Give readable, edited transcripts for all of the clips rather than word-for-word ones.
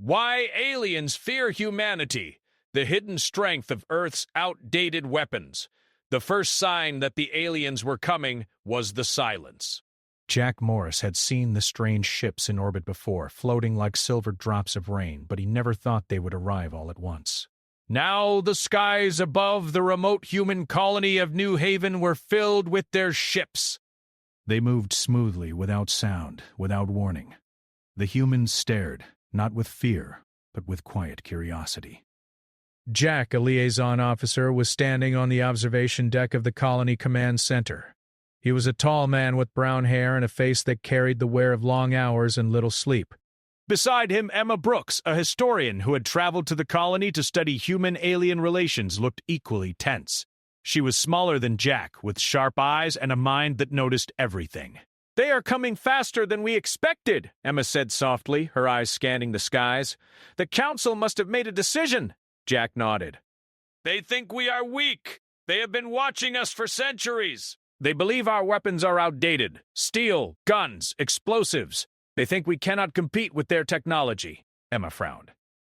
Why aliens fear humanity. The hidden strength of Earth's outdated weapons. The first sign that the aliens were coming was the silence. Jack Morris had seen the strange ships in orbit before, floating like silver drops of rain, but he never thought they would arrive all at once. Now the skies above the remote human colony of New Haven were filled with their ships. They moved smoothly, without sound, without warning. The humans stared, not with fear, but with quiet curiosity. Jack, a liaison officer, was standing on the observation deck of the Colony Command Center. He was a tall man with brown hair and a face that carried the wear of long hours and little sleep. Beside him, Emma Brooks, a historian who had traveled to the colony to study human-alien relations, looked equally tense. She was smaller than Jack, with sharp eyes and a mind that noticed everything. "They are coming faster than we expected," Emma said softly, her eyes scanning the skies. "The Council must have made a decision." Jack nodded. "They think we are weak. They have been watching us for centuries. They believe our weapons are outdated. Steel, guns, explosives. They think we cannot compete with their technology." Emma frowned.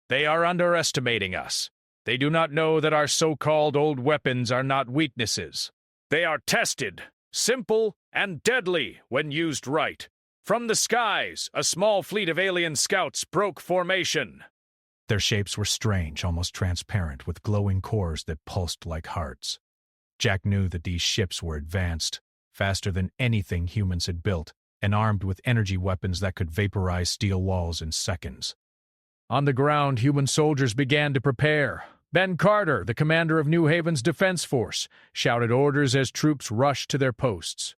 "They are underestimating us. They do not know that our so-called old weapons are not weaknesses. They are tested, simple, and deadly when used right. From the skies, a small fleet of alien scouts broke formation." Their shapes were strange, almost transparent, with glowing cores that pulsed like hearts. Jack knew that these ships were advanced, faster than anything humans had built, and armed with energy weapons that could vaporize steel walls in seconds. On the ground, human soldiers began to prepare. Ben Carter, the commander of New Haven's defense force, shouted orders as troops rushed to their posts.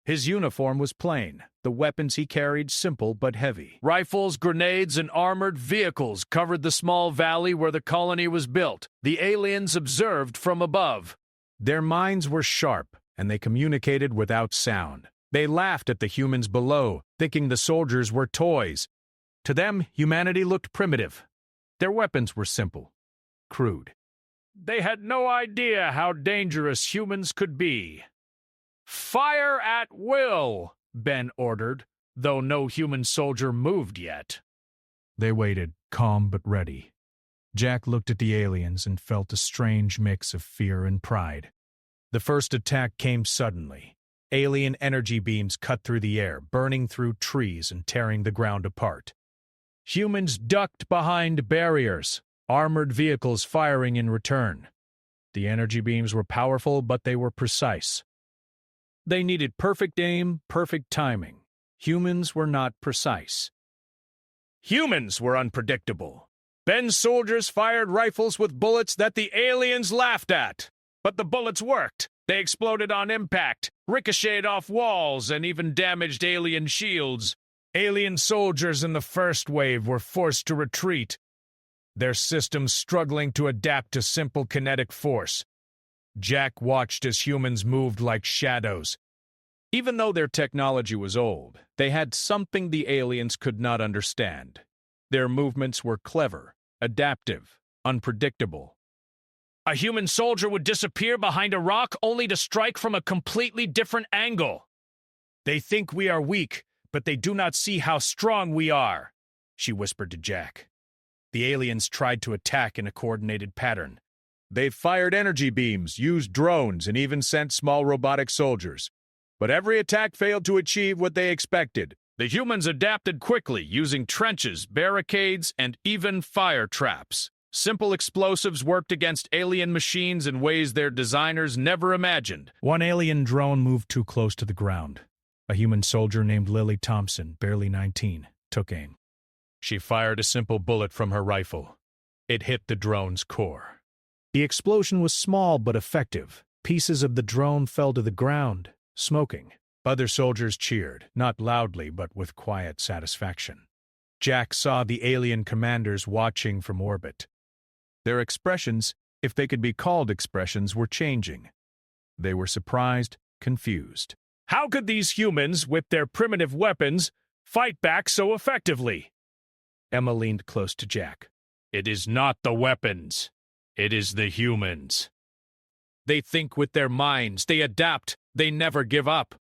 His uniform was plain, the weapons he carried simple but heavy. Rifles, grenades, and armored vehicles covered the small valley where the colony was built. The aliens observed from above. Their minds were sharp, and they communicated without sound. They laughed at the humans below, thinking the soldiers were toys. To them, humanity looked primitive. Their weapons were simple, crude. They had no idea how dangerous humans could be. "Fire at will," Ben ordered, though no human soldier moved yet. They waited, calm but ready. Jack looked at the aliens and felt a strange mix of fear and pride. The first attack came suddenly. Alien energy beams cut through the air, burning through trees and tearing the ground apart. Humans ducked behind barriers, armored vehicles firing in return. The energy beams were powerful, but they were precise. They needed perfect aim, perfect timing. Humans were not precise. Humans were unpredictable. Ben's soldiers fired rifles with bullets that the aliens laughed at. But the bullets worked. They exploded on impact, ricocheted off walls, and even damaged alien shields. Alien soldiers in the first wave were forced to retreat, their systems struggling to adapt to simple kinetic force. Jack watched as humans moved like shadows. Even though their technology was old, they had something the aliens could not understand. Their movements were clever, adaptive, unpredictable. A human soldier would disappear behind a rock only to strike from a completely different angle. "They think we are weak, but they do not see how strong we are," she whispered to Jack. The aliens tried to attack in a coordinated pattern. They fired energy beams, used drones, and even sent small robotic soldiers. But every attack failed to achieve what they expected. The humans adapted quickly, using trenches, barricades, and even fire traps. Simple explosives worked against alien machines in ways their designers never imagined. One alien drone moved too close to the ground. A human soldier named Lily Thompson, barely 19, took aim. She fired a simple bullet from her rifle. It hit the drone's core. The explosion was small but effective. Pieces of the drone fell to the ground, smoking. Other soldiers cheered, not loudly but with quiet satisfaction. Jack saw the alien commanders watching from orbit. Their expressions, if they could be called expressions, were changing. They were surprised, confused. How could these humans, with their primitive weapons, fight back so effectively? Emma leaned close to Jack. "It is not the weapons. It is the humans. They think with their minds, they adapt, they never give up."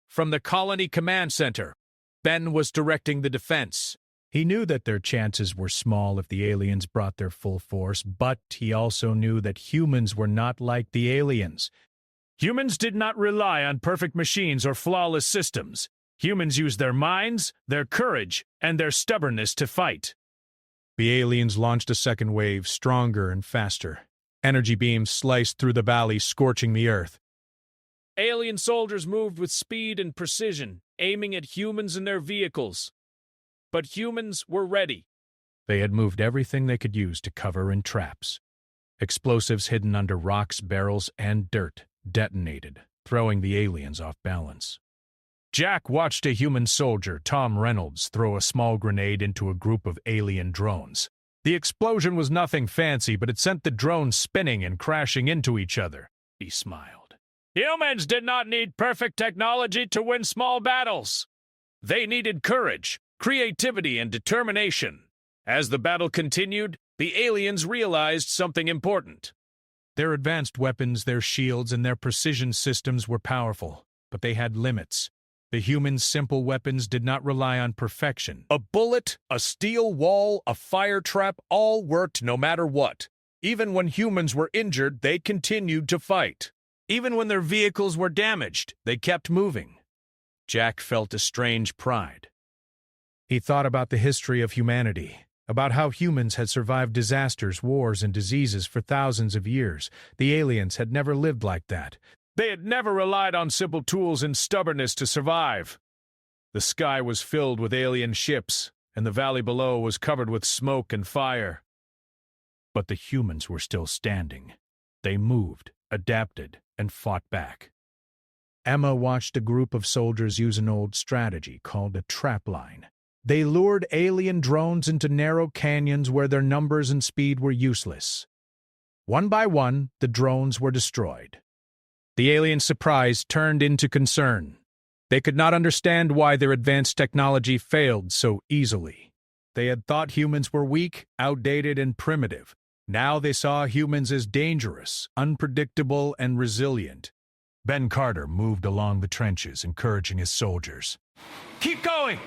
From the Colony Command Center, Ben was directing the defense. He knew that their chances were small if the aliens brought their full force, but he also knew that humans were not like the aliens. Humans did not rely on perfect machines or flawless systems. Humans used their minds, their courage, and their stubbornness to fight. The aliens launched a second wave, stronger and faster. Energy beams sliced through the valley, scorching the earth. Alien soldiers moved with speed and precision, aiming at humans and their vehicles. But humans were ready. They had moved everything they could use to cover in traps. Explosives hidden under rocks, barrels, and dirt detonated, throwing the aliens off balance. Jack watched a human soldier, Tom Reynolds, throw a small grenade into a group of alien drones. The explosion was nothing fancy, but it sent the drones spinning and crashing into each other. He smiled. Humans did not need perfect technology to win small battles. They needed courage, creativity, and determination. As the battle continued, the aliens realized something important. Their advanced weapons, their shields, and their precision systems were powerful, but they had limits. The humans' simple weapons did not rely on perfection. A bullet, a steel wall, a fire trap all worked no matter what. Even when humans were injured, they continued to fight. Even when their vehicles were damaged, they kept moving. Jack felt a strange pride. He thought about the history of humanity, about how humans had survived disasters, wars, and diseases for thousands of years. The aliens had never lived like that. They had never relied on simple tools and stubbornness to survive. The sky was filled with alien ships, and the valley below was covered with smoke and fire. But the humans were still standing. They moved, adapted, and fought back. Emma watched a group of soldiers use an old strategy called a trap line. They lured alien drones into narrow canyons where their numbers and speed were useless. One by one, the drones were destroyed. The alien surprise turned into concern. They could not understand why their advanced technology failed so easily. They had thought humans were weak, outdated, and primitive. Now they saw humans as dangerous, unpredictable, and resilient. Ben Carter moved along the trenches, encouraging his soldiers. Keep going!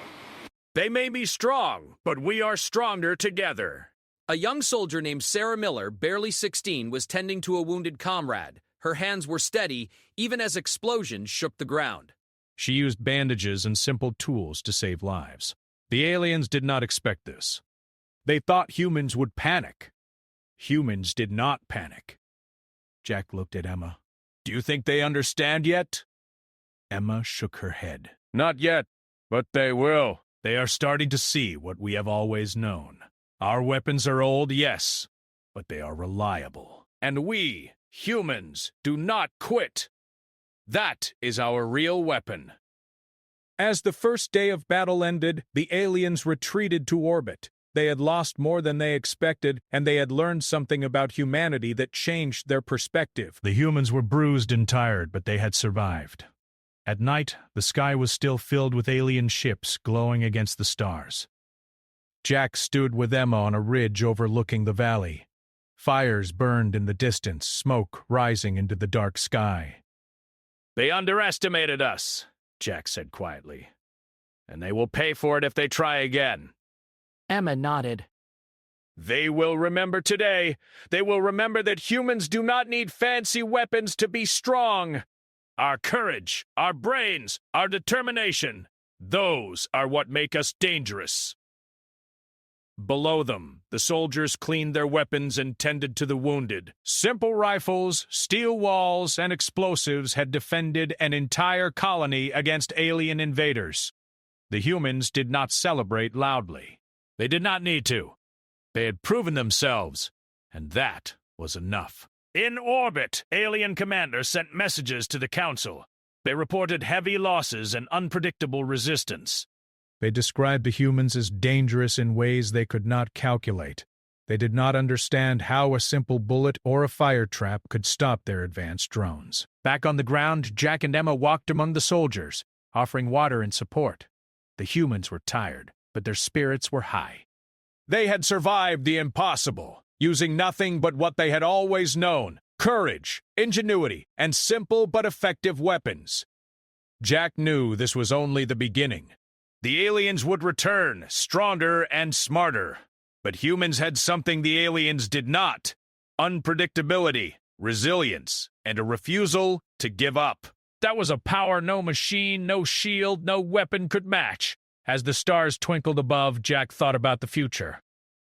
They may be strong, but we are stronger together. A young soldier named Sarah Miller, barely 16, was tending to a wounded comrade. Her hands were steady, even as explosions shook the ground. She used bandages and simple tools to save lives. The aliens did not expect this. They thought humans would panic. Humans did not panic. Jack looked at Emma. Do you think they understand yet? Emma shook her head. Not yet, but they will. They are starting to see what we have always known. Our weapons are old, yes, but they are reliable. And we, humans, do not quit. That is our real weapon. As the first day of battle ended, the aliens retreated to orbit. They had lost more than they expected, and they had learned something about humanity that changed their perspective. The humans were bruised and tired, but they had survived. At night, the sky was still filled with alien ships glowing against the stars. Jack stood with Emma on a ridge overlooking the valley. Fires burned in the distance, smoke rising into the dark sky. They underestimated us, Jack said quietly. And they will pay for it if they try again. Emma nodded. They will remember today. They will remember that humans do not need fancy weapons to be strong. Our courage, our brains, our determination, those are what make us dangerous. Below them, the soldiers cleaned their weapons and tended to the wounded. Simple rifles, steel walls, and explosives had defended an entire colony against alien invaders. The humans did not celebrate loudly. They did not need to. They had proven themselves, and that was enough. In orbit, alien commanders sent messages to the Council. They reported heavy losses and unpredictable resistance. They described the humans as dangerous in ways they could not calculate. They did not understand how a simple bullet or a fire trap could stop their advanced drones. Back on the ground, Jack and Emma walked among the soldiers, offering water and support. The humans were tired, but their spirits were high. They had survived the impossible, using nothing but what they had always known: courage, ingenuity, and simple but effective weapons. Jack knew this was only the beginning. The aliens would return, stronger and smarter. But humans had something the aliens did not: unpredictability, resilience, and a refusal to give up. That was a power no machine, no shield, no weapon could match. As the stars twinkled above, Jack thought about the future.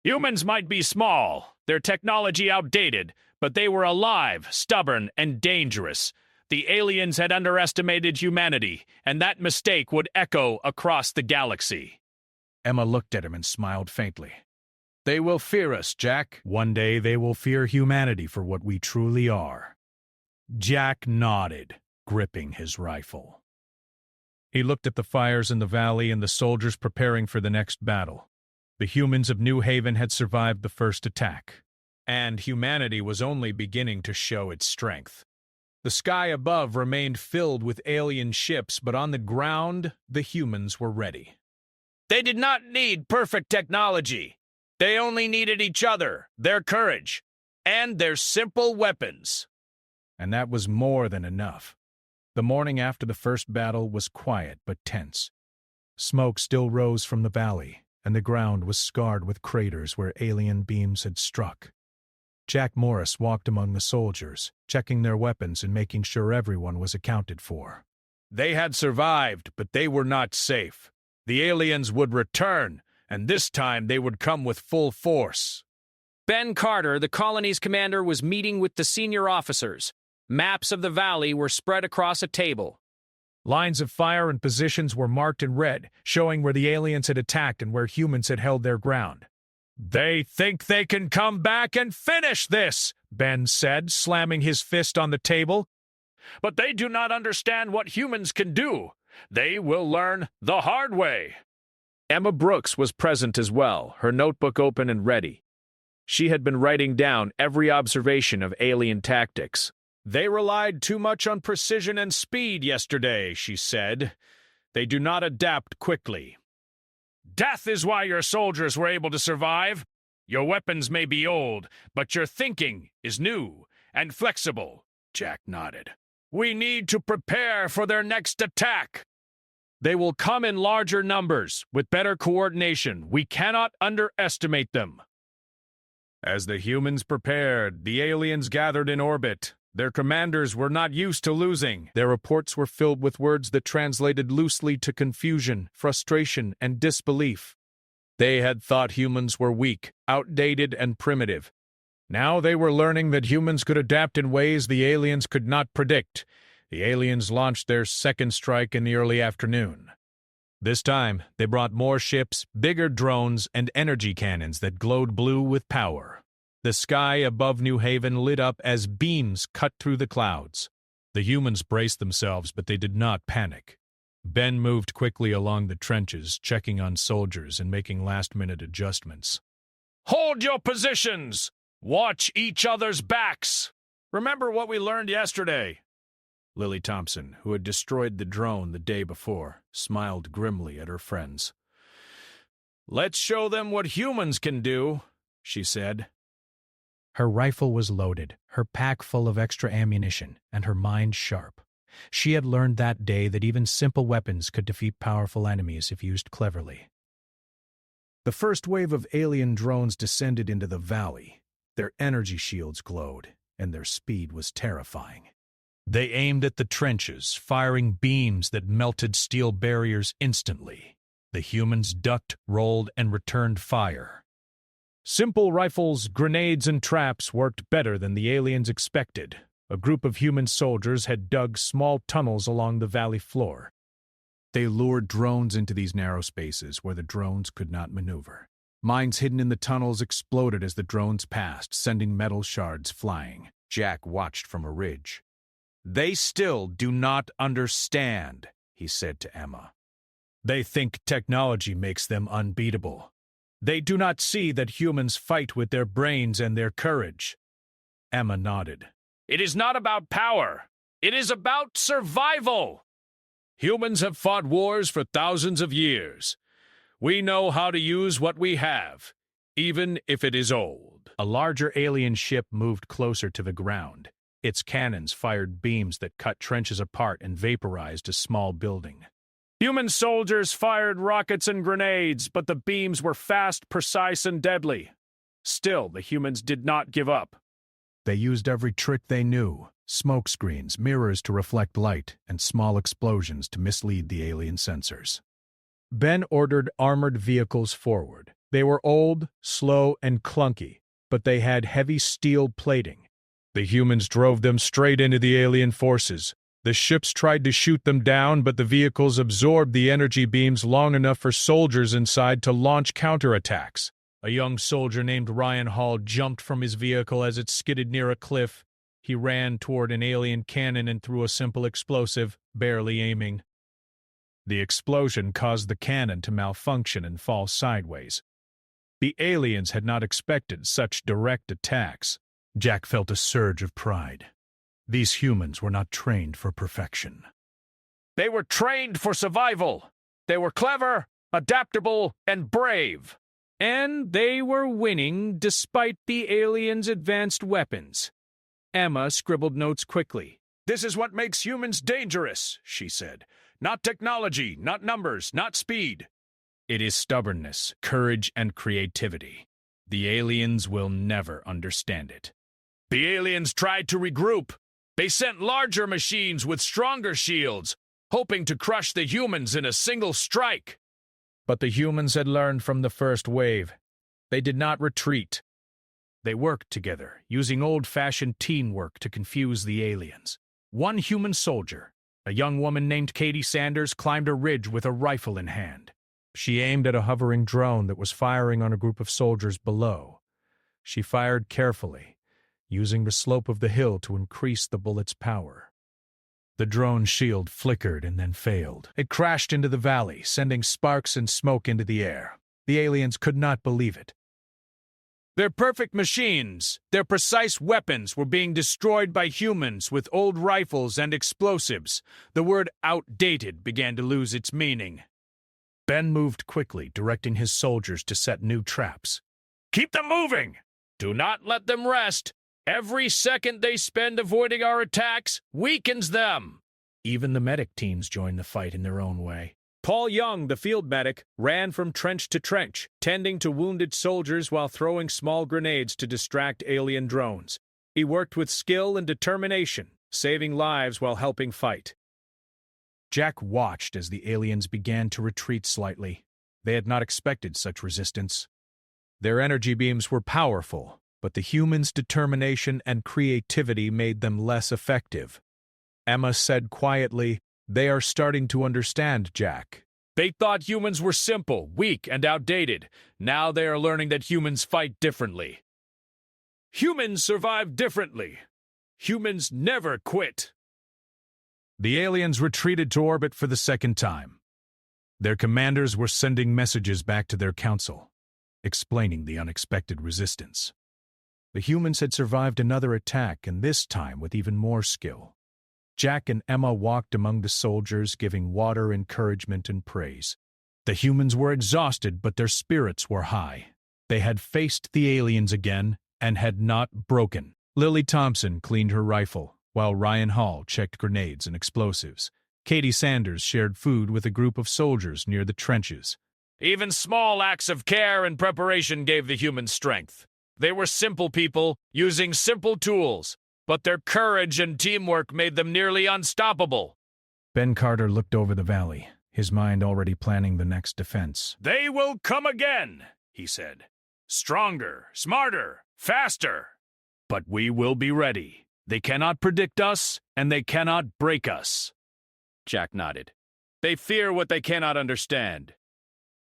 Humans might be small, their technology outdated, but they were alive, stubborn, and dangerous. The aliens had underestimated humanity, and that mistake would echo across the galaxy. Emma looked at him and smiled faintly. They will fear us, Jack. One day they will fear humanity for what we truly are. Jack nodded, gripping his rifle. He looked at the fires in the valley and the soldiers preparing for the next battle. The humans of New Haven had survived the first attack, and humanity was only beginning to show its strength. The sky above remained filled with alien ships, but on the ground, the humans were ready. They did not need perfect technology. They only needed each other, their courage, and their simple weapons. And that was more than enough. The morning after the first battle was quiet but tense. Smoke still rose from the valley, and the ground was scarred with craters where alien beams had struck. Jack Morris walked among the soldiers, checking their weapons and making sure everyone was accounted for. They had survived, but they were not safe. The aliens would return, and this time they would come with full force. Ben Carter, the colony's commander, was meeting with the senior officers. Maps of the valley were spread across a table. Lines of fire and positions were marked in red, showing where the aliens had attacked and where humans had held their ground. They think they can come back and finish this, Ben said, slamming his fist on the table. But they do not understand what humans can do. They will learn the hard way. Emma Brooks was present as well, her notebook open and ready. She had been writing down every observation of alien tactics. They relied too much on precision and speed yesterday, she said. They do not adapt quickly. Death is why your soldiers were able to survive. Your weapons may be old, but your thinking is new and flexible, Jack nodded. We need to prepare for their next attack. They will come in larger numbers, with better coordination. We cannot underestimate them. As the humans prepared, the aliens gathered in orbit. Their commanders were not used to losing. Their reports were filled with words that translated loosely to confusion, frustration, and disbelief. They had thought humans were weak, outdated, and primitive. Now they were learning that humans could adapt in ways the aliens could not predict. The aliens launched their second strike in the early afternoon. This time, they brought more ships, bigger drones, and energy cannons that glowed blue with power. The sky above New Haven lit up as beams cut through the clouds. The humans braced themselves, but they did not panic. Ben moved quickly along the trenches, checking on soldiers and making last-minute adjustments. Hold your positions! Watch each other's backs! Remember what we learned yesterday. Lily Thompson, who had destroyed the drone the day before, smiled grimly at her friends. Let's show them what humans can do, she said. Her rifle was loaded, her pack full of extra ammunition, and her mind sharp. She had learned that day that even simple weapons could defeat powerful enemies if used cleverly. The first wave of alien drones descended into the valley. Their energy shields glowed, and their speed was terrifying. They aimed at the trenches, firing beams that melted steel barriers instantly. The humans ducked, rolled, and returned fire. Simple rifles, grenades, and traps worked better than the aliens expected. A group of human soldiers had dug small tunnels along the valley floor. They lured drones into these narrow spaces where the drones could not maneuver. Mines hidden in the tunnels exploded as the drones passed, sending metal shards flying. Jack watched from a ridge. They still do not understand, he said to Emma. They think technology makes them unbeatable. They do not see that humans fight with their brains and their courage. Emma nodded. It is not about power. It is about survival. Humans have fought wars for thousands of years. We know how to use what we have, even if it is old. A larger alien ship moved closer to the ground. Its cannons fired beams that cut trenches apart and vaporized a small building. Human soldiers fired rockets and grenades, but the beams were fast, precise, and deadly. Still, the humans did not give up. They used every trick they knew: smoke screens, mirrors to reflect light, and small explosions to mislead the alien sensors. Ben ordered armored vehicles forward. They were old, slow, and clunky, but they had heavy steel plating. The humans drove them straight into the alien forces. The ships tried to shoot them down, but the vehicles absorbed the energy beams long enough for soldiers inside to launch counterattacks. A young soldier named Ryan Hall jumped from his vehicle as it skidded near a cliff. He ran toward an alien cannon and threw a simple explosive, barely aiming. The explosion caused the cannon to malfunction and fall sideways. The aliens had not expected such direct attacks. Jack felt a surge of pride. These humans were not trained for perfection. They were trained for survival. They were clever, adaptable, and brave. And they were winning despite the aliens' advanced weapons. Emma scribbled notes quickly. "This is what makes humans dangerous," she said. "Not technology, not numbers, not speed. It is stubbornness, courage, and creativity. The aliens will never understand it." The aliens tried to regroup. They sent larger machines with stronger shields, hoping to crush the humans in a single strike. But the humans had learned from the first wave. They did not retreat. They worked together, using old-fashioned teamwork to confuse the aliens. One human soldier, a young woman named Katie Sanders, climbed a ridge with a rifle in hand. She aimed at a hovering drone that was firing on a group of soldiers below. She fired carefully, using the slope of the hill to increase the bullet's power. The drone's shield flickered and then failed. It crashed into the valley, sending sparks and smoke into the air. The aliens could not believe it. Their perfect machines, their precise weapons were being destroyed by humans with old rifles and explosives. The word outdated began to lose its meaning. Ben moved quickly, directing his soldiers to set new traps. "Keep them moving! Do not let them rest! Every second they spend avoiding our attacks weakens them." Even the medic teams joined the fight in their own way. Paul Young, the field medic, ran from trench to trench, tending to wounded soldiers while throwing small grenades to distract alien drones. He worked with skill and determination, saving lives while helping fight. Jack watched as the aliens began to retreat slightly. They had not expected such resistance. Their energy beams were powerful, but the humans' determination and creativity made them less effective. Emma said quietly, "They are starting to understand, Jack." They thought humans were simple, weak, and outdated. Now they are learning that humans fight differently. Humans survive differently. Humans never quit. The aliens retreated to orbit for the second time. Their commanders were sending messages back to their council, explaining the unexpected resistance. The humans had survived another attack, and this time with even more skill. Jack and Emma walked among the soldiers, giving water, encouragement, and praise. The humans were exhausted, but their spirits were high. They had faced the aliens again and had not broken. Lily Thompson cleaned her rifle, while Ryan Hall checked grenades and explosives. Katie Sanders shared food with a group of soldiers near the trenches. Even small acts of care and preparation gave the humans strength. They were simple people, using simple tools, but their courage and teamwork made them nearly unstoppable. Ben Carter looked over the valley, his mind already planning the next defense. "They will come again," he said. "Stronger, smarter, faster. But we will be ready. They cannot predict us, and they cannot break us." Jack nodded. "They fear what they cannot understand.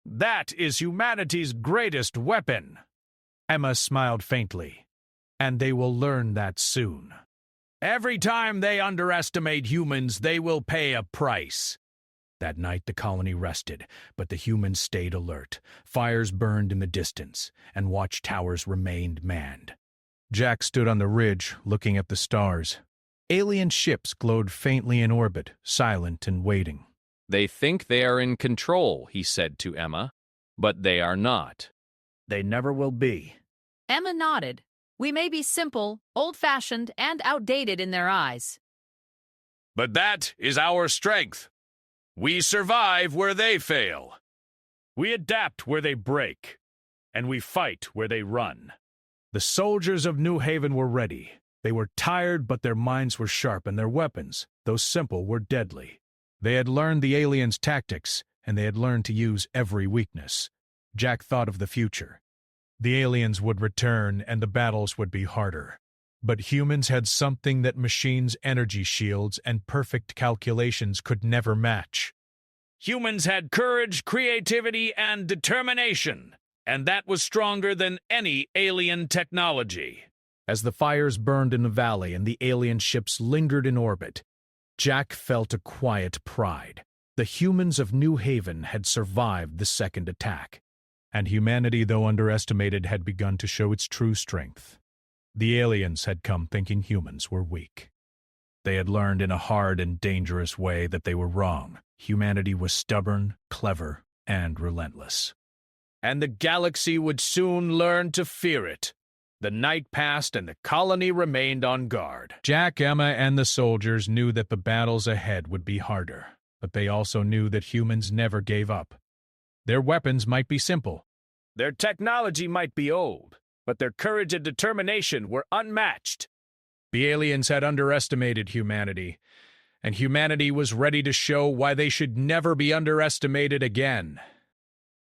That is humanity's greatest weapon." Emma smiled faintly. "And they will learn that soon. Every time they underestimate humans, they will pay a price." That night the colony rested, but the humans stayed alert. Fires burned in the distance, and watchtowers remained manned. Jack stood on the ridge, looking at the stars. Alien ships glowed faintly in orbit, silent and waiting. "They think they are in control," he said to Emma, "but they are not." "They never will be." Emma nodded. "We may be simple, old-fashioned, and outdated in their eyes. "But that is our strength." We survive where they fail. We adapt where they break. And we fight where they run. The soldiers of New Haven were ready. They were tired, but their minds were sharp, and their weapons, though simple, were deadly. They had learned the aliens' tactics, and they had learned to use every weakness. Jack thought of the future. The aliens would return, and the battles would be harder. But humans had something that machines' energy shields and perfect calculations could never match. Humans had courage, creativity, and determination, and that was stronger than any alien technology. As the fires burned in the valley and the alien ships lingered in orbit, Jack felt a quiet pride. The humans of New Haven had survived the second attack, and humanity, though underestimated, had begun to show its true strength. The aliens had come thinking humans were weak. They had learned in a hard and dangerous way that they were wrong. Humanity was stubborn, clever, and relentless. And the galaxy would soon learn to fear it. The night passed and the colony remained on guard. Jack, Emma, and the soldiers knew that the battles ahead would be harder, but they also knew that humans never gave up. Their weapons might be simple. Their technology might be old, but their courage and determination were unmatched. The aliens had underestimated humanity, and humanity was ready to show why they should never be underestimated again.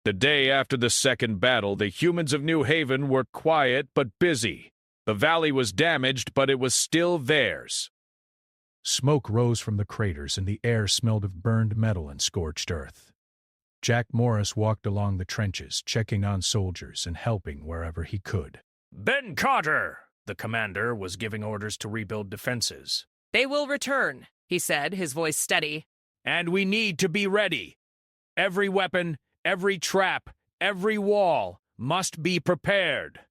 The day after the second battle, the humans of New Haven were quiet but busy. The valley was damaged, but it was still theirs. Smoke rose from the craters, and the air smelled of burned metal and scorched earth. Jack Morris walked along the trenches, checking on soldiers and helping wherever he could. "Ben Carter!" The commander was giving orders to rebuild defenses. They will return, he said, his voice steady. "And we need to be ready. Every weapon, every trap, every wall must be prepared."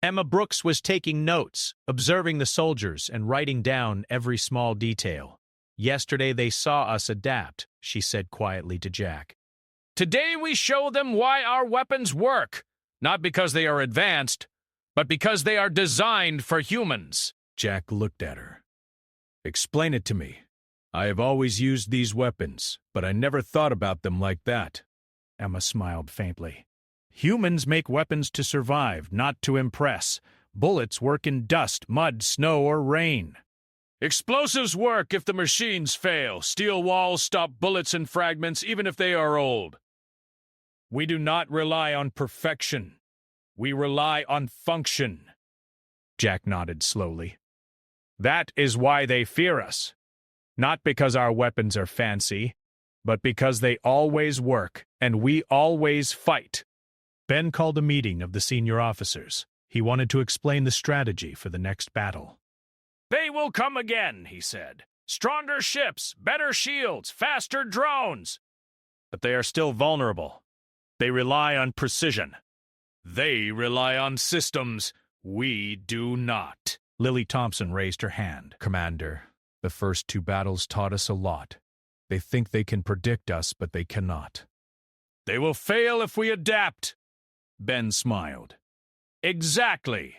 Emma Brooks was taking notes, observing the soldiers and writing down every small detail. "Yesterday they saw us adapt," she said quietly to Jack. "Today we show them why our weapons work, not because they are advanced, but because they are designed for humans." Jack looked at her. "Explain it to me. I have always used these weapons, but I never thought about them like that." Emma smiled faintly. "Humans make weapons to survive, not to impress. Bullets work in dust, mud, snow, or rain. Explosives work if the machines fail. Steel walls stop bullets and fragments even if they are old. We do not rely on perfection. We rely on function." Jack nodded slowly. "That is why they fear us. Not because our weapons are fancy, but because they always work, and we always fight." Ben called a meeting of the senior officers. He wanted to explain the strategy for the next battle. "They will come again," he said. "Stronger ships, better shields, faster drones. But they are still vulnerable. They rely on precision. They rely on systems. We do not." Lily Thompson raised her hand. "Commander, the first two battles taught us a lot. They think they can predict us, but they cannot." "They will fail if we adapt." Ben smiled. "Exactly.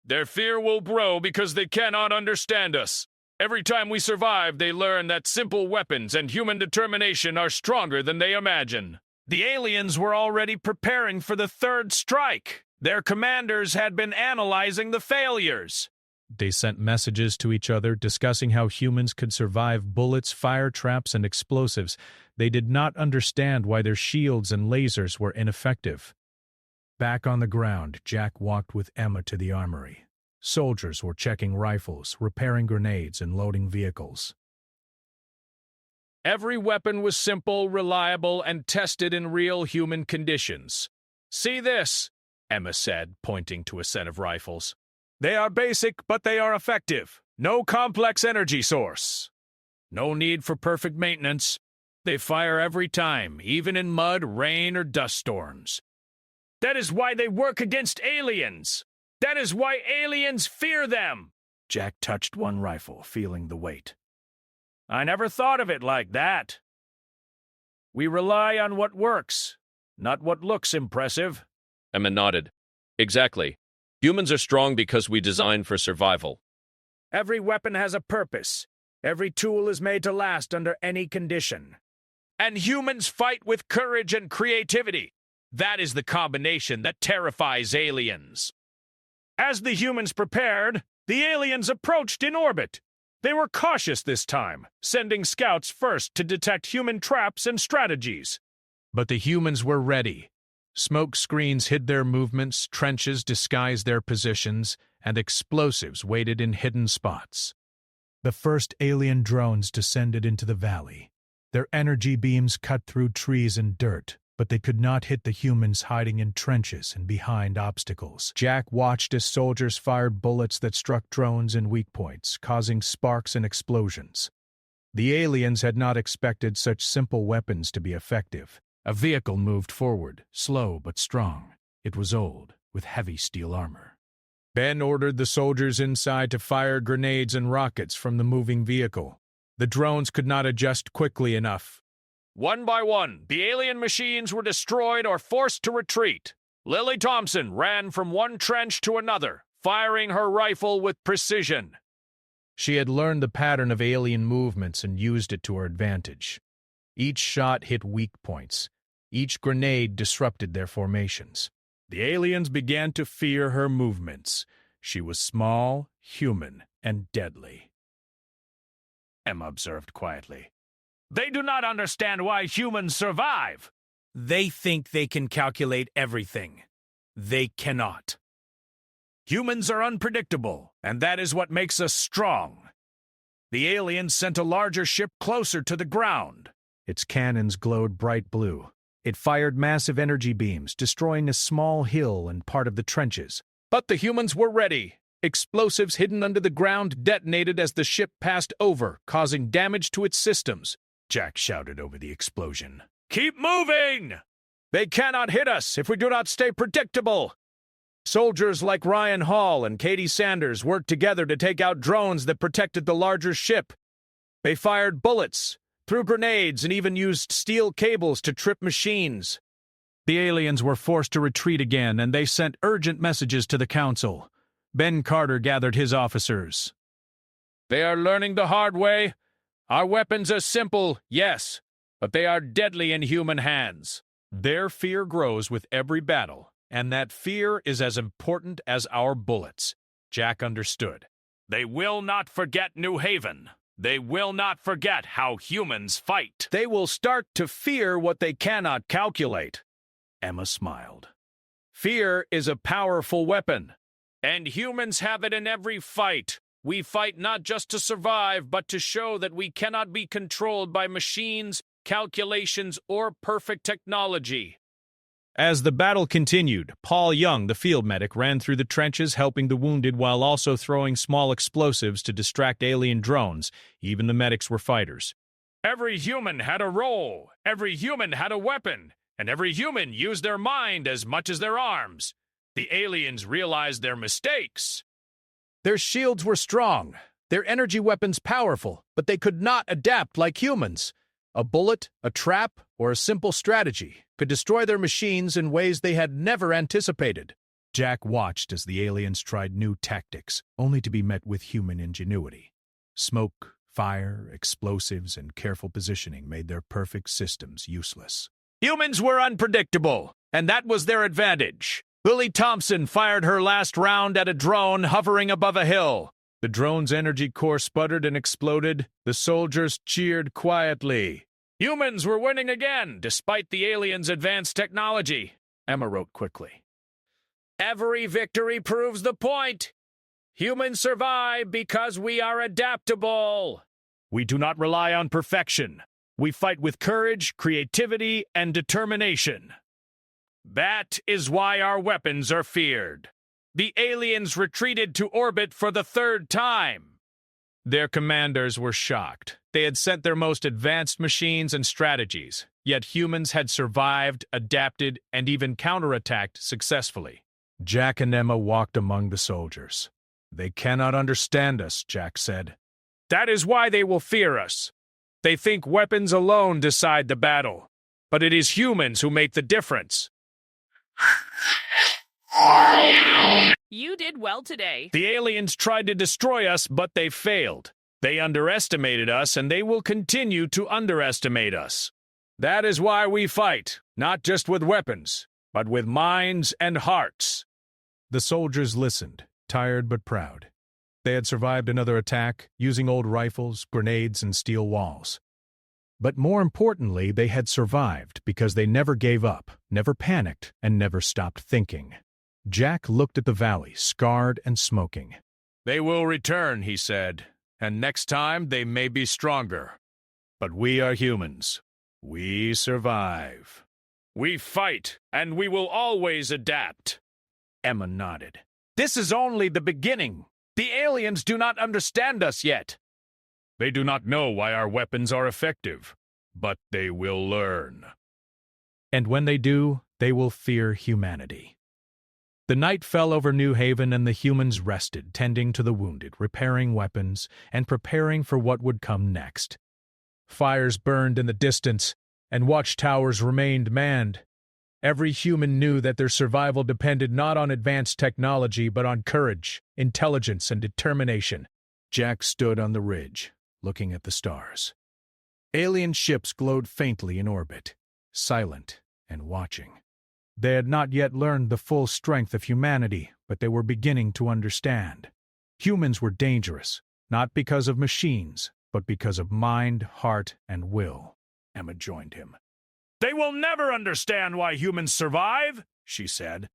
Their fear will grow because they cannot understand us. Every time we survive, they learn that simple weapons and human determination are stronger than they imagine." The aliens were already preparing for the third strike. Their commanders had been analyzing the failures. They sent messages to each other discussing how humans could survive bullets, fire traps, and explosives. They did not understand why their shields and lasers were ineffective. Back on the ground, Jack walked with Emma to the armory. Soldiers were checking rifles, repairing grenades, and loading vehicles. Every weapon was simple, reliable, and tested in real human conditions. "See this," Emma said, pointing to a set of rifles. "They are basic, but they are effective. No complex energy source. No need for perfect maintenance. They fire every time, even in mud, rain, or dust storms. That is why they work against aliens. That is why aliens fear them." Jack touched one rifle, feeling the weight. "I never thought of it like that. We rely on what works, not what looks impressive." Emma nodded. "Exactly. Humans are strong because we design for survival." "Every weapon has a purpose. Every tool is made to last under any condition. and humans fight with courage and creativity. That is the combination that terrifies aliens. As the humans prepared, the aliens approached in orbit. They were cautious this time, sending scouts first to detect human traps and strategies. But the humans were ready. Smoke screens hid their movements, trenches disguised their positions, and explosives waited in hidden spots. The first alien drones descended into the valley. Their energy beams cut through trees and dirt, but they could not hit the humans hiding in trenches and behind obstacles. Jack watched as soldiers fired bullets that struck drones in weak points, causing sparks and explosions. The aliens had not expected such simple weapons to be effective. A vehicle moved forward, slow but strong. It was old, with heavy steel armor. Ben ordered the soldiers inside to fire grenades and rockets from the moving vehicle. The drones could not adjust quickly enough. One by one, the alien machines were destroyed or forced to retreat. Lily Thompson ran from one trench to another, firing her rifle with precision. She had learned the pattern of alien movements and used it to her advantage. Each shot hit weak points. Each grenade disrupted their formations. The aliens began to fear her movements. She was small, human, and deadly. Emma observed quietly. They do not understand why humans survive. They think they can calculate everything. They cannot. Humans are unpredictable, and that is what makes us strong. The aliens sent a larger ship closer to the ground. Its cannons glowed bright blue. It fired massive energy beams, destroying a small hill and part of the trenches. But the humans were ready. Explosives hidden under the ground detonated as the ship passed over, causing damage to its systems. Jack shouted over the explosion. Keep moving! They cannot hit us if we do not stay predictable. Soldiers like Ryan Hall and Katie Sanders worked together to take out drones that protected the larger ship. They fired bullets, threw grenades, and even used steel cables to trip machines. The aliens were forced to retreat again, and they sent urgent messages to the council. Ben Carter gathered his officers. They are learning the hard way. Our weapons are simple, yes, but they are deadly in human hands. Their fear grows with every battle, and that fear is as important as our bullets. Jack understood. They will not forget New Haven. They will not forget how humans fight. They will start to fear what they cannot calculate. Emma smiled. Fear is a powerful weapon, and humans have it in every fight. We fight not just to survive, but to show that we cannot be controlled by machines, calculations, or perfect technology. As the battle continued, Paul Young, the field medic, ran through the trenches helping the wounded while also throwing small explosives to distract alien drones. Even the medics were fighters. Every human had a role, every human had a weapon, and every human used their mind as much as their arms. The aliens realized their mistakes. Their shields were strong, their energy weapons powerful, but they could not adapt like humans. A bullet, a trap, or a simple strategy could destroy their machines in ways they had never anticipated. Jack watched as the aliens tried new tactics, only to be met with human ingenuity. Smoke, fire, explosives, and careful positioning made their perfect systems useless. Humans were unpredictable, and that was their advantage. Lily Thompson fired her last round at a drone hovering above a hill. The drone's energy core sputtered and exploded. The soldiers cheered quietly. Humans were winning again, despite the aliens' advanced technology, Emma wrote quickly. Every victory proves the point. Humans survive because we are adaptable. We do not rely on perfection. We fight with courage, creativity, and determination. That is why our weapons are feared. The aliens retreated to orbit for the third time. Their commanders were shocked. They had sent their most advanced machines and strategies, yet humans had survived, adapted, and even counterattacked successfully. Jack and Emma walked among the soldiers. They cannot understand us, Jack said. That is why they will fear us. They think weapons alone decide the battle, but it is humans who make the difference. You did well today. The aliens tried to destroy us, but they failed. They underestimated us, and they will continue to underestimate us. That is why we fight, not just with weapons, but with minds and hearts. The soldiers listened, tired but proud. They had survived another attack, using old rifles, grenades, and steel walls. But more importantly, they had survived because they never gave up, never panicked, and never stopped thinking. Jack looked at the valley, scarred and smoking. They will return, he said, and next time they may be stronger. But we are humans. We survive. We fight, and we will always adapt. Emma nodded. This is only the beginning. The aliens do not understand us yet. They do not know why our weapons are effective, but they will learn. And when they do, they will fear humanity. The night fell over New Haven and the humans rested, tending to the wounded, repairing weapons, and preparing for what would come next. Fires burned in the distance, and watchtowers remained manned. Every human knew that their survival depended not on advanced technology, but on courage, intelligence, and determination. Jack stood on the ridge, looking at the stars. Alien ships glowed faintly in orbit, silent and watching. They had not yet learned the full strength of humanity, but they were beginning to understand. Humans were dangerous, not because of machines, but because of mind, heart, and will. Emma joined him. They will never understand why humans survive, she said.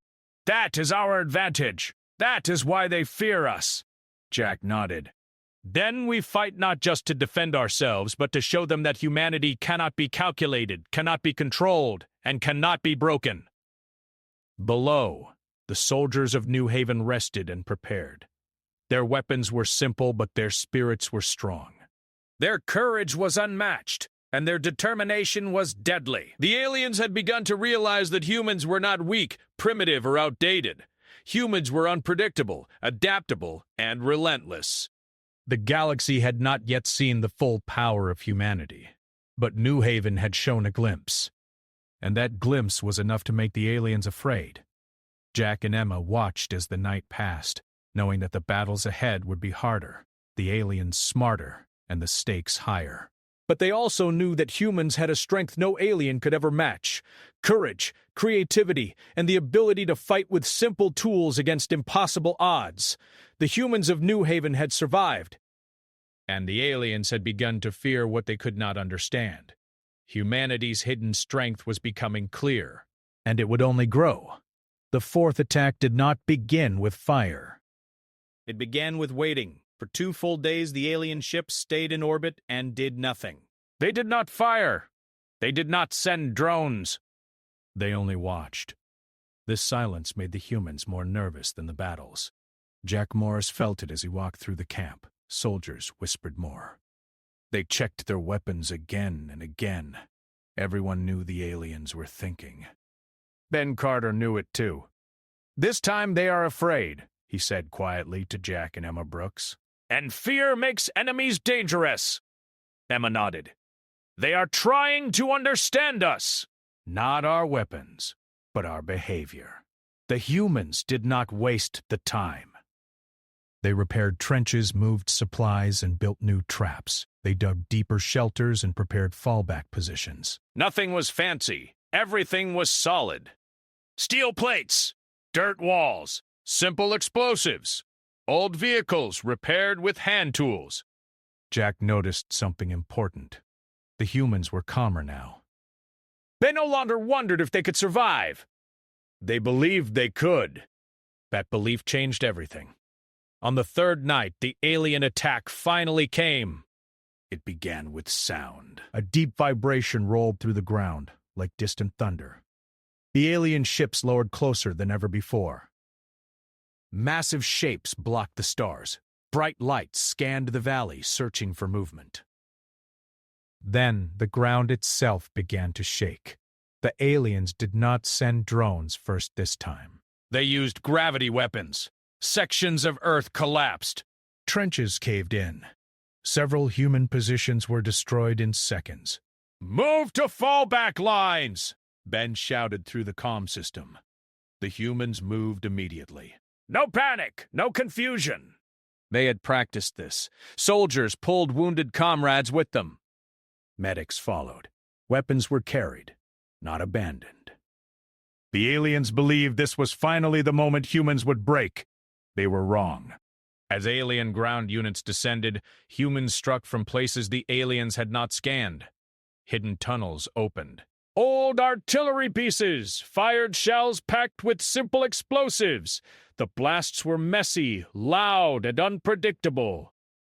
That is our advantage. That is why they fear us. Jack nodded. Then we fight not just to defend ourselves, but to show them that humanity cannot be calculated, cannot be controlled, and cannot be broken. Below, the soldiers of New Haven rested and prepared. Their weapons were simple, but their spirits were strong. Their courage was unmatched, and their determination was deadly. The aliens had begun to realize that humans were not weak, primitive, or outdated. Humans were unpredictable, adaptable, and relentless. The galaxy had not yet seen the full power of humanity, but New Haven had shown a glimpse. And that glimpse was enough to make the aliens afraid. Jack and Emma watched as the night passed, knowing that the battles ahead would be harder, the aliens smarter, and the stakes higher. But they also knew that humans had a strength no alien could ever match: courage, creativity, and the ability to fight with simple tools against impossible odds. The humans of New Haven had survived, and the aliens had begun to fear what they could not understand. Humanity's hidden strength was becoming clear, and it would only grow. The fourth attack did not begin with fire. It began with waiting. For 2 full days, the alien ships stayed in orbit and did nothing. They did not fire. They did not send drones. They only watched. This silence made the humans more nervous than the battles. Jack Morris felt it as he walked through the camp. Soldiers whispered more. They checked their weapons again and again. Everyone knew the aliens were thinking. Ben Carter knew it too. This time they are afraid, he said quietly to Jack and Emma Brooks. And fear makes enemies dangerous. Emma nodded. They are trying to understand us. Not our weapons, but our behavior. The humans did not waste the time. They repaired trenches, moved supplies, and built new traps. They dug deeper shelters and prepared fallback positions. Nothing was fancy. Everything was solid. Steel plates, dirt walls, simple explosives, old vehicles repaired with hand tools. Jack noticed something important. The humans were calmer now. They no longer wondered if they could survive. They believed they could. That belief changed everything. On the 3rd night, the alien attack finally came. It began with sound. A deep vibration rolled through the ground, like distant thunder. The alien ships lowered closer than ever before. Massive shapes blocked the stars. Bright lights scanned the valley, searching for movement. Then the ground itself began to shake. The aliens did not send drones first this time. They used gravity weapons. Sections of Earth collapsed. Trenches caved in. Several human positions were destroyed in seconds. Move to fallback lines, Ben shouted through the comm system. The humans moved immediately. No panic, no confusion. They had practiced this. Soldiers pulled wounded comrades with them. Medics followed. Weapons were carried, not abandoned. The aliens believed this was finally the moment humans would break. They were wrong. As alien ground units descended, humans struck from places the aliens had not scanned. Hidden tunnels opened. Old artillery pieces, fired shells packed with simple explosives. The blasts were messy, loud, and unpredictable.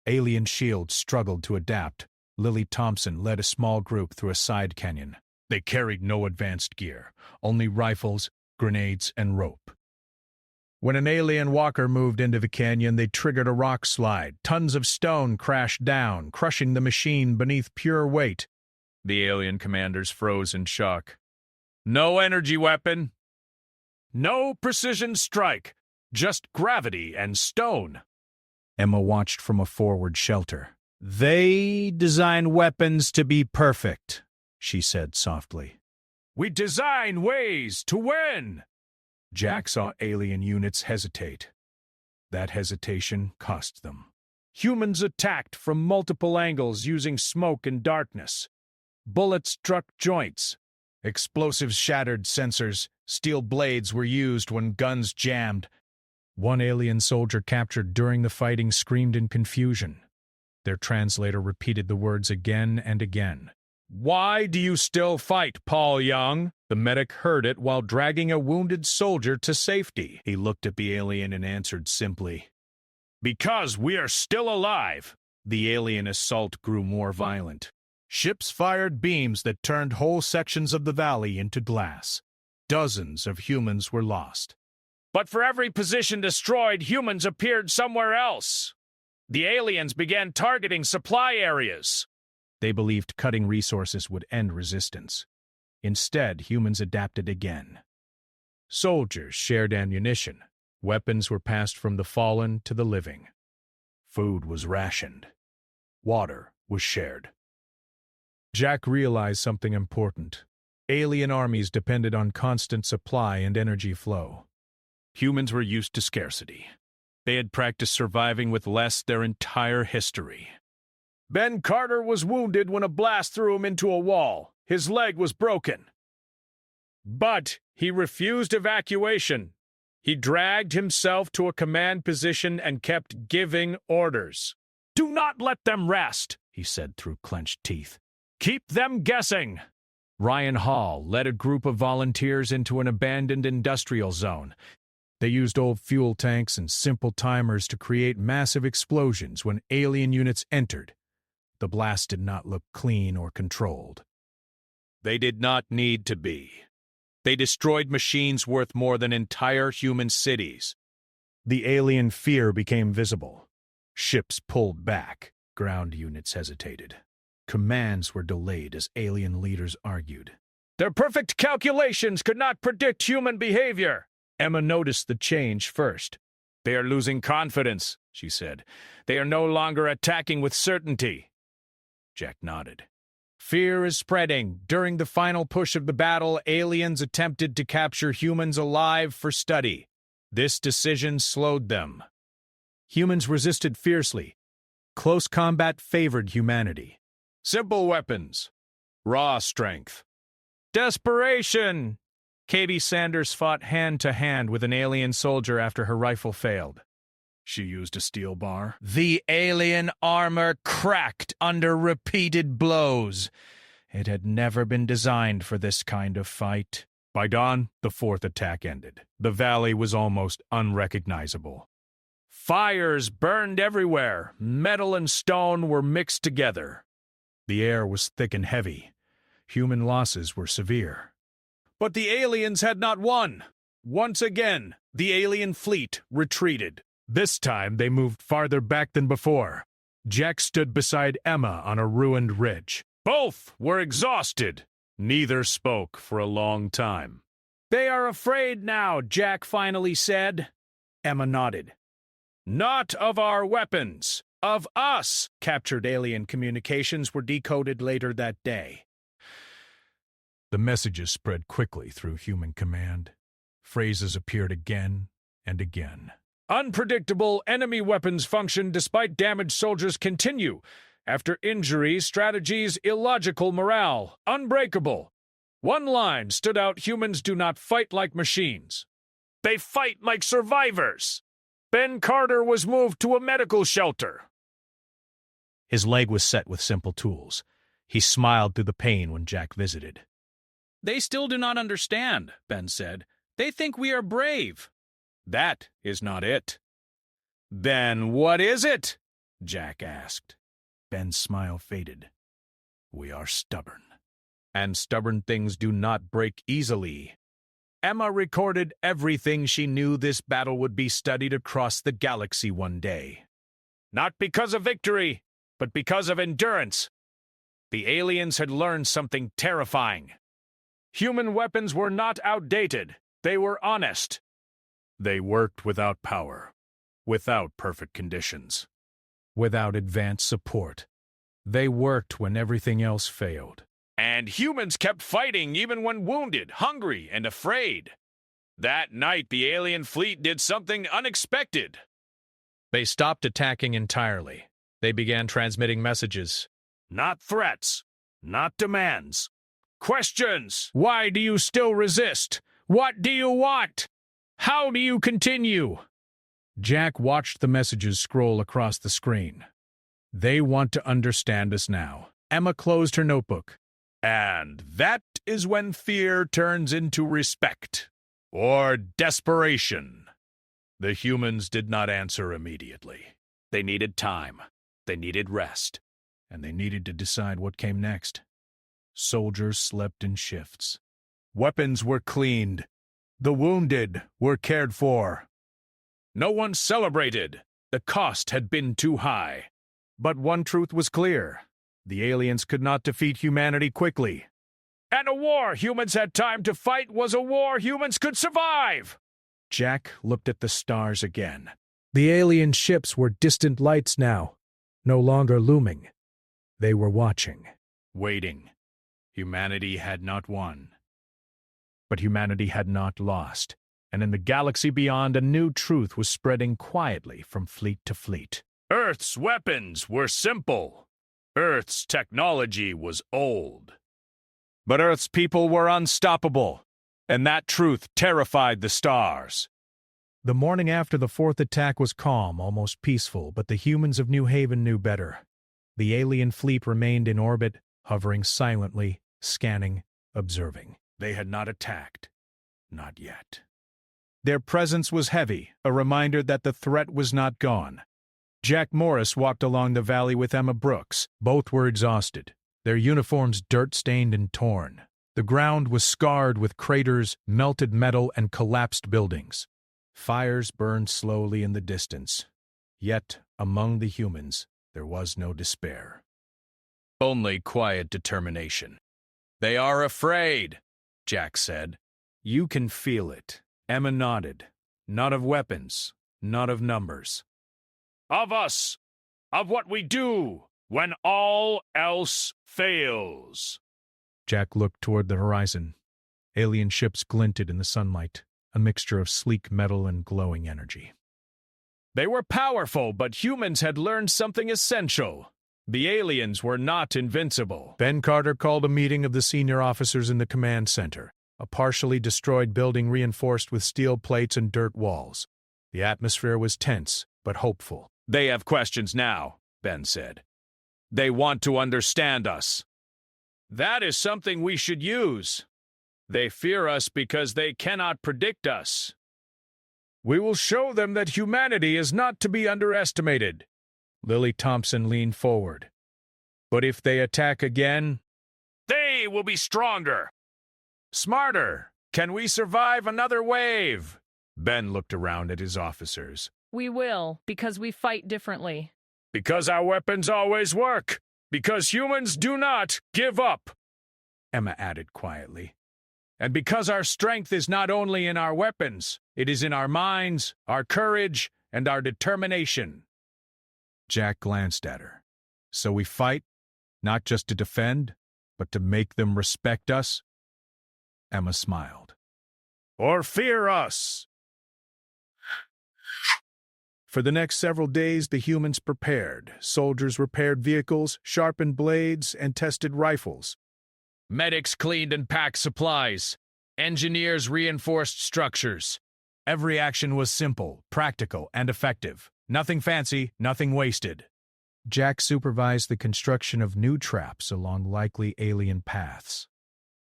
Alien shields struggled to adapt. Lily Thompson led a small group through a side canyon. They carried no advanced gear, only rifles, grenades, and rope. When an alien walker moved into the canyon, they triggered a rock slide. Tons of stone crashed down, crushing the machine beneath pure weight. The alien commanders froze in shock. No energy weapon. No precision strike. Just gravity and stone. Emma watched from a forward shelter. They design weapons to be perfect, she said softly. We design ways to win. Jack saw alien units hesitate. That hesitation cost them. Humans attacked from multiple angles using smoke and darkness. Bullets struck joints. Explosives shattered sensors. Steel blades were used when guns jammed. One alien soldier captured during the fighting screamed in confusion. Their translator repeated the words again and again. Why do you still fight, Paul Young? The medic heard it while dragging a wounded soldier to safety. He looked at the alien and answered simply, Because we are still alive. The alien assault grew more violent. Ships fired beams that turned whole sections of the valley into glass. Dozens of humans were lost. But for every position destroyed, humans appeared somewhere else. The aliens began targeting supply areas. They believed cutting resources would end resistance. Instead, humans adapted again. Soldiers shared ammunition. Weapons were passed from the fallen to the living. Food was rationed. Water was shared. Jack realized something important. Alien armies depended on constant supply and energy flow. Humans were used to scarcity. They had practiced surviving with less their entire history. Ben Carter was wounded when a blast threw him into a wall. His leg was broken. But he refused evacuation. He dragged himself to a command position and kept giving orders. Do not let them rest, he said through clenched teeth. Keep them guessing. Ryan Hall led a group of volunteers into an abandoned industrial zone. They used old fuel tanks and simple timers to create massive explosions when alien units entered. The blast did not look clean or controlled. They did not need to be. They destroyed machines worth more than entire human cities. The alien fear became visible. Ships pulled back. Ground units hesitated. Commands were delayed as alien leaders argued. Their perfect calculations could not predict human behavior. Emma noticed the change first. They are losing confidence, she said. They are no longer attacking with certainty. Jack nodded. Fear is spreading. During the final push of the battle, aliens attempted to capture humans alive for study. This decision slowed them. Humans resisted fiercely. Close combat favored humanity. Simple weapons. Raw strength. Desperation! Katie Sanders fought hand-to-hand with an alien soldier after her rifle failed. She used a steel bar. The alien armor cracked under repeated blows. It had never been designed for this kind of fight. By dawn, the fourth attack ended. The valley was almost unrecognizable. Fires burned everywhere. Metal and stone were mixed together. The air was thick and heavy. Human losses were severe. But the aliens had not won. Once again, the alien fleet retreated. This time, they moved farther back than before. Jack stood beside Emma on a ruined ridge. Both were exhausted. Neither spoke for a long time. They are afraid now, Jack finally said. Emma nodded. Not of our weapons, of us. Captured alien communications were decoded later that day. The messages spread quickly through human command. Phrases appeared again and again. Unpredictable enemy weapons function despite damaged soldiers continue. After injury, strategies, illogical morale, unbreakable. One line stood out: humans do not fight like machines. They fight like survivors. Ben Carter was moved to a medical shelter. His leg was set with simple tools. He smiled through the pain when Jack visited. They still do not understand, Ben said. They think we are brave. That is not it. Then what is it? Jack asked. Ben's smile faded. We are stubborn. And stubborn things do not break easily. Emma recorded everything she knew. This battle would be studied across the galaxy one day. Not because of victory, but because of endurance. The aliens had learned something terrifying. Human weapons were not outdated. They were honest. They worked without power, without perfect conditions, without advanced support. They worked when everything else failed. And humans kept fighting even when wounded, hungry, and afraid. That night, the alien fleet did something unexpected. They stopped attacking entirely. They began transmitting messages. Not threats, not demands. Questions. Why do you still resist? What do you want? How do you continue? Jack watched the messages scroll across the screen. They want to understand us now. Emma closed her notebook. And that is when fear turns into respect, or desperation. The humans did not answer immediately. They needed time. They needed rest. And they needed to decide what came next. Soldiers slept in shifts. Weapons were cleaned. The wounded were cared for. No one celebrated. The cost had been too high. But one truth was clear. The aliens could not defeat humanity quickly. And a war humans had time to fight was a war humans could survive. Jack looked at the stars again. The alien ships were distant lights now, no longer looming. They were watching. Waiting. Humanity had not won. But humanity had not lost, and in the galaxy beyond, a new truth was spreading quietly from fleet to fleet. Earth's weapons were simple. Earth's technology was old. But Earth's people were unstoppable, and that truth terrified the stars. The morning after the fourth attack was calm, almost peaceful, but the humans of New Haven knew better. The alien fleet remained in orbit, hovering silently, scanning, observing. They had not attacked. Not yet. Their presence was heavy, a reminder that the threat was not gone. Jack Morris walked along the valley with Emma Brooks. Both were exhausted, their uniforms dirt-stained and torn. The ground was scarred with craters, melted metal, and collapsed buildings. Fires burned slowly in the distance. Yet, among the humans, there was no despair. Only quiet determination. They are afraid, Jack said. You can feel it. Emma nodded. Not of weapons, not of numbers. Of us, of what we do when all else fails. Jack looked toward the horizon. Alien ships glinted in the sunlight, a mixture of sleek metal and glowing energy. They were powerful, but humans had learned something essential. The aliens were not invincible. Ben Carter called a meeting of the senior officers in the command center, a partially destroyed building reinforced with steel plates and dirt walls. The atmosphere was tense, but hopeful. They have questions now, Ben said. They want to understand us. That is something we should use. They fear us because they cannot predict us. We will show them that humanity is not to be underestimated. Lily Thompson leaned forward. But if they attack again, they will be stronger. Smarter. Can we survive another wave? Ben looked around at his officers. We will, because we fight differently. Because our weapons always work. Because humans do not give up, Emma added quietly. And because our strength is not only in our weapons, it is in our minds, our courage, and our determination. Jack glanced at her. So we fight, not just to defend, but to make them respect us? Emma smiled. Or fear us. For the next several days, the humans prepared. Soldiers repaired vehicles, sharpened blades, and tested rifles. Medics cleaned and packed supplies. Engineers reinforced structures. Every action was simple, practical, and effective. Nothing fancy, nothing wasted. Jack supervised the construction of new traps along likely alien paths.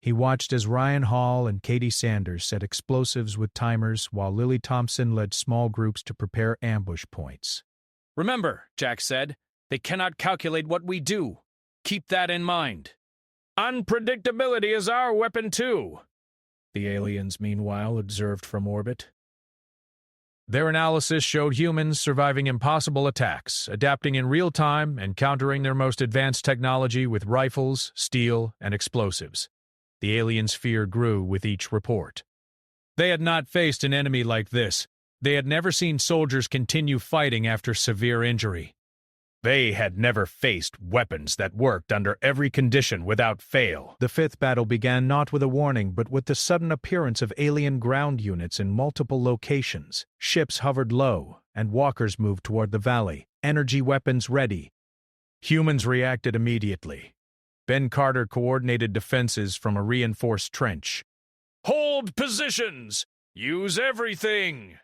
He watched as Ryan Hall and Katie Sanders set explosives with timers while Lily Thompson led small groups to prepare ambush points. Remember, Jack said, they cannot calculate what we do. Keep that in mind. Unpredictability is our weapon too, the aliens, meanwhile, observed from orbit. Their analysis showed humans surviving impossible attacks, adapting in real time, and countering their most advanced technology with rifles, steel, and explosives. The aliens' fear grew with each report. They had not faced an enemy like this. They had never seen soldiers continue fighting after severe injury. They had never faced weapons that worked under every condition without fail. The fifth battle began not with a warning, but with the sudden appearance of alien ground units in multiple locations. Ships hovered low, and walkers moved toward the valley, energy weapons ready. Humans reacted immediately. Ben Carter coordinated defenses from a reinforced trench. Hold positions! Use everything!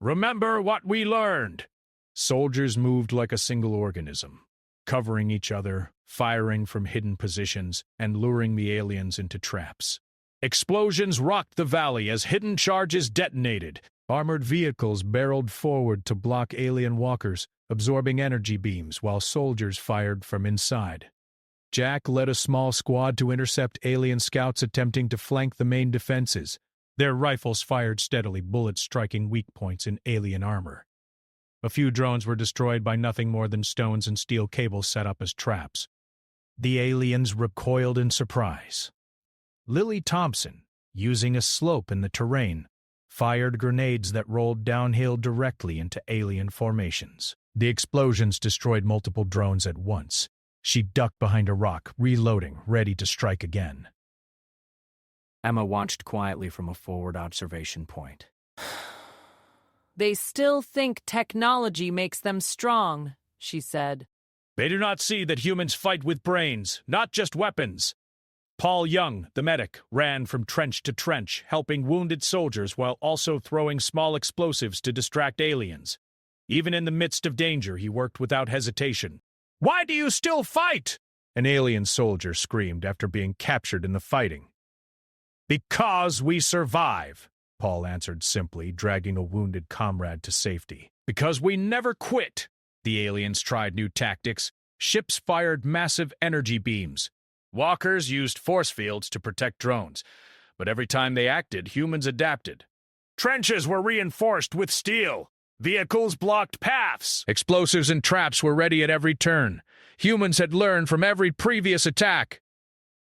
Remember what we learned! Soldiers moved like a single organism, covering each other, firing from hidden positions, and luring the aliens into traps. Explosions rocked the valley as hidden charges detonated. Armored vehicles barreled forward to block alien walkers, absorbing energy beams while soldiers fired from inside. Jack led a small squad to intercept alien scouts attempting to flank the main defenses. Their rifles fired steadily, bullets striking weak points in alien armor. A few drones were destroyed by nothing more than stones and steel cables set up as traps. The aliens recoiled in surprise. Lily Thompson, using a slope in the terrain, fired grenades that rolled downhill directly into alien formations. The explosions destroyed multiple drones at once. She ducked behind a rock, reloading, ready to strike again. Emma watched quietly from a forward observation point. They still think technology makes them strong, she said. They do not see that humans fight with brains, not just weapons. Paul Young, the medic, ran from trench to trench, helping wounded soldiers while also throwing small explosives to distract aliens. Even in the midst of danger, he worked without hesitation. "Why do you still fight?" an alien soldier screamed after being captured in the fighting. "Because we survive," Paul answered simply, dragging a wounded comrade to safety. "Because we never quit." The aliens tried new tactics. Ships fired massive energy beams. Walkers used force fields to protect drones. But every time they acted, humans adapted. Trenches were reinforced with steel. Vehicles blocked paths. Explosives and traps were ready at every turn. Humans had learned from every previous attack.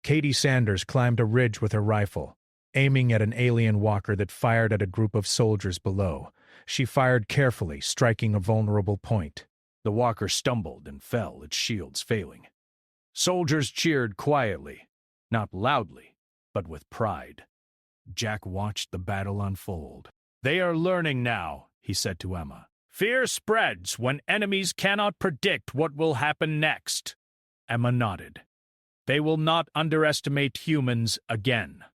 Katie Sanders climbed a ridge with her rifle, aiming at an alien walker that fired at a group of soldiers below. She fired carefully, striking a vulnerable point. The walker stumbled and fell, its shields failing. Soldiers cheered quietly, not loudly, but with pride. Jack watched the battle unfold. "They are learning now," he said to Emma. "Fear spreads when enemies cannot predict what will happen next." Emma nodded. "They will not underestimate humans again."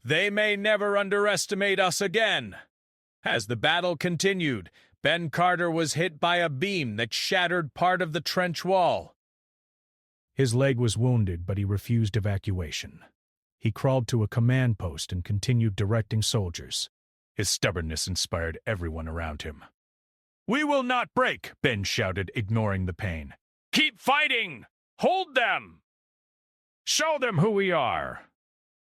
"They may never underestimate us again." As the battle continued, Ben Carter was hit by a beam that shattered part of the trench wall. His leg was wounded, but he refused evacuation. He crawled to a command post and continued directing soldiers. His stubbornness inspired everyone around him. "We will not break," Ben shouted, ignoring the pain. "Keep fighting! Hold them! Show them who we are!"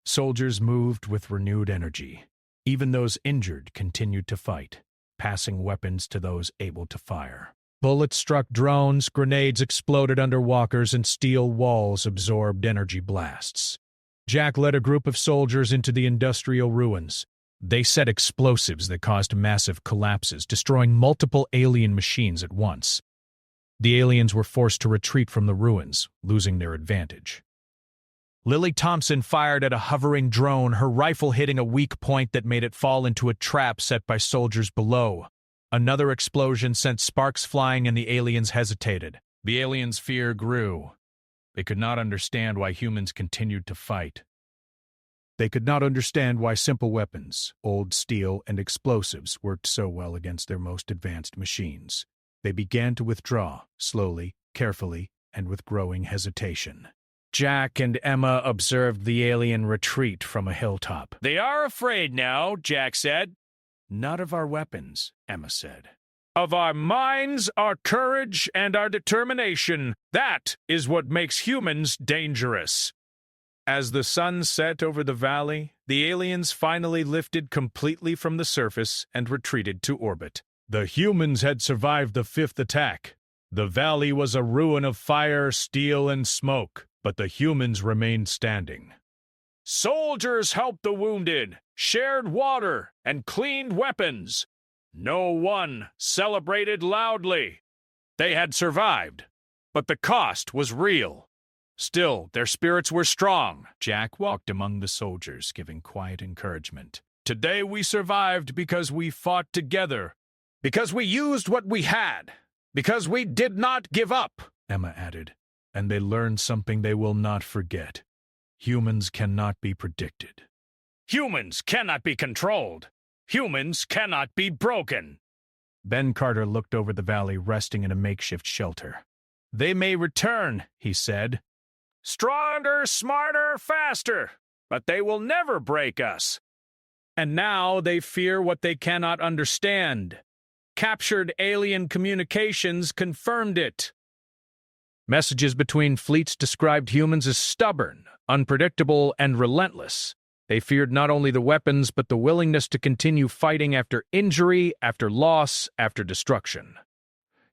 Soldiers moved with renewed energy. Even those injured continued to fight, passing weapons to those able to fire. Bullets struck drones, grenades exploded under walkers, and steel walls absorbed energy blasts. Jack led a group of soldiers into the industrial ruins. They set explosives that caused massive collapses, destroying multiple alien machines at once. The aliens were forced to retreat from the ruins, losing their advantage. Lily Thompson fired at a hovering drone, her rifle hitting a weak point that made it fall into a trap set by soldiers below. Another explosion sent sparks flying and the aliens hesitated. The aliens' fear grew. They could not understand why humans continued to fight. They could not understand why simple weapons, old steel and explosives, worked so well against their most advanced machines. They began to withdraw, slowly, carefully, and with growing hesitation. Jack and Emma observed the alien retreat from a hilltop. They are afraid now, Jack said. Not of our weapons, Emma said. Of our minds, our courage, and our determination. That is what makes humans dangerous. As the sun set over the valley, the aliens finally lifted completely from the surface and retreated to orbit. The humans had survived the fifth attack. The valley was a ruin of fire, steel, and smoke, but the humans remained standing. Soldiers helped the wounded, shared water, and cleaned weapons. No one celebrated loudly. They had survived, but the cost was real. Still, their spirits were strong. Jack walked among the soldiers, giving quiet encouragement. Today we survived because we fought together, because we used what we had, because we did not give up, Emma added, and they learned something they will not forget. Humans cannot be predicted. Humans cannot be controlled. Humans cannot be broken. Ben Carter looked over the valley, resting in a makeshift shelter. They may return, he said. Stronger, smarter, faster, but they will never break us. And now they fear what they cannot understand. Captured alien communications confirmed it. Messages between fleets described humans as stubborn, unpredictable, and relentless. They feared not only the weapons, but the willingness to continue fighting after injury, after loss, after destruction.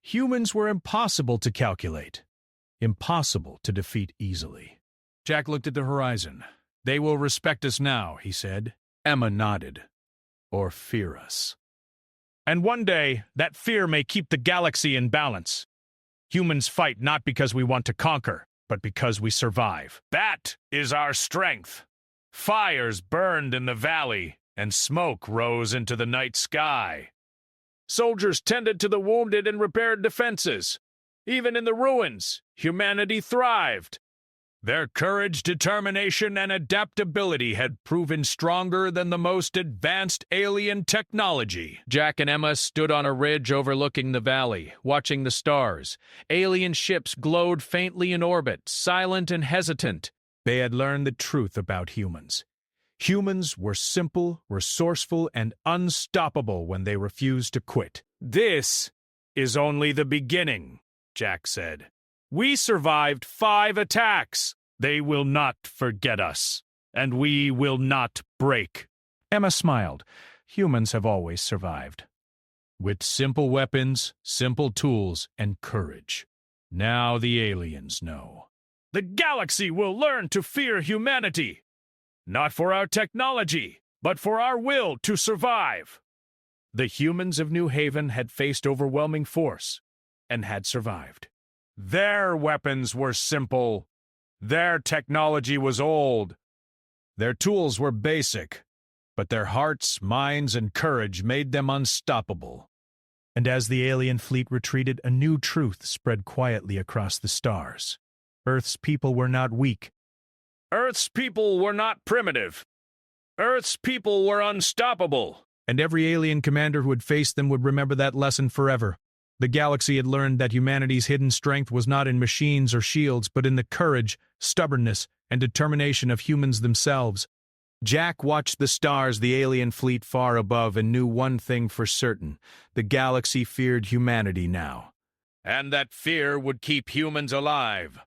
Humans were impossible to calculate, impossible to defeat easily. Jack looked at the horizon. They will respect us now, he said. Emma nodded. Or fear us. And one day, that fear may keep the galaxy in balance. Humans fight not because we want to conquer, but because we survive. That is our strength. Fires burned in the valley, and smoke rose into the night sky. Soldiers tended to the wounded and repaired defenses. Even in the ruins, humanity thrived. Their courage, determination, and adaptability had proven stronger than the most advanced alien technology. Jack and Emma stood on a ridge overlooking the valley, watching the stars. Alien ships glowed faintly in orbit, silent and hesitant. They had learned the truth about humans. Humans were simple, resourceful, and unstoppable when they refused to quit. This is only the beginning, Jack said. We survived 5 attacks. They will not forget us, and we will not break. Emma smiled. Humans have always survived. With simple weapons, simple tools, and courage. Now the aliens know. The galaxy will learn to fear humanity. Not for our technology, but for our will to survive. The humans of New Haven had faced overwhelming force and had survived. Their weapons were simple. Their technology was old. Their tools were basic, but their hearts, minds, and courage made them unstoppable. And as the alien fleet retreated, a new truth spread quietly across the stars. Earth's people were not weak. Earth's people were not primitive. Earth's people were unstoppable. And every alien commander who had faced them would remember that lesson forever. The galaxy had learned that humanity's hidden strength was not in machines or shields, but in the courage, stubbornness, and determination of humans themselves. Jack watched the stars, the alien fleet far above, and knew one thing for certain. The galaxy feared humanity now. And that fear would keep humans alive.